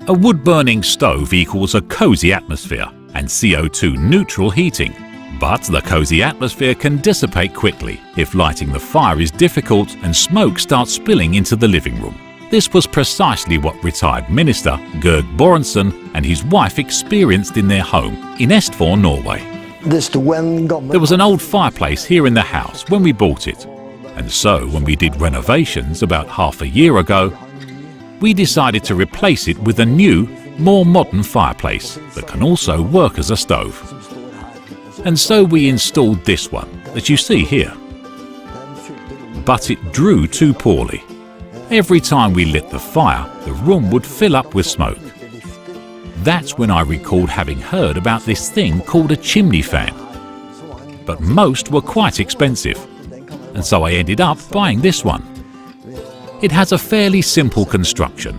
A wood-burning stove equals a cosy atmosphere and CO2 neutral heating. But the cosy atmosphere can dissipate quickly if lighting the fire is difficult and smoke starts spilling into the living room. This was precisely what retired minister Georg Børresen and his wife experienced in their home in Østfold, Norway. There was an old fireplace here in the house when we bought it, and so when we did renovations about half a year ago, we decided to replace it with a new, more modern fireplace that can also work as a stove. And so we installed this one that you see here. But it drew too poorly. Every time we lit the fire, the room would fill up with smoke. That's when I recalled having heard about this thing called a chimney fan. But most were quite expensive, and so I ended up buying this one. It has a fairly simple construction,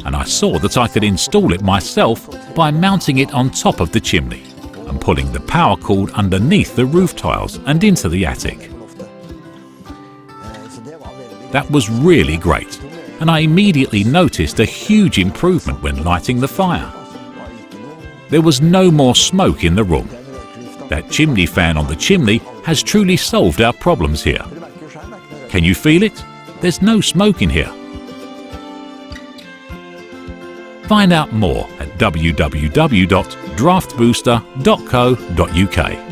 and I saw that I could install it myself by mounting it on top of the chimney and pulling the power cord underneath the roof tiles and into the attic. That was really great, and I immediately noticed a huge improvement when lighting the fire. There was no more smoke in the room. That chimney fan on the chimney has truly solved our problems here. Can you feel it? There's no smoke in here. Find out more at www.draftbooster.co.uk.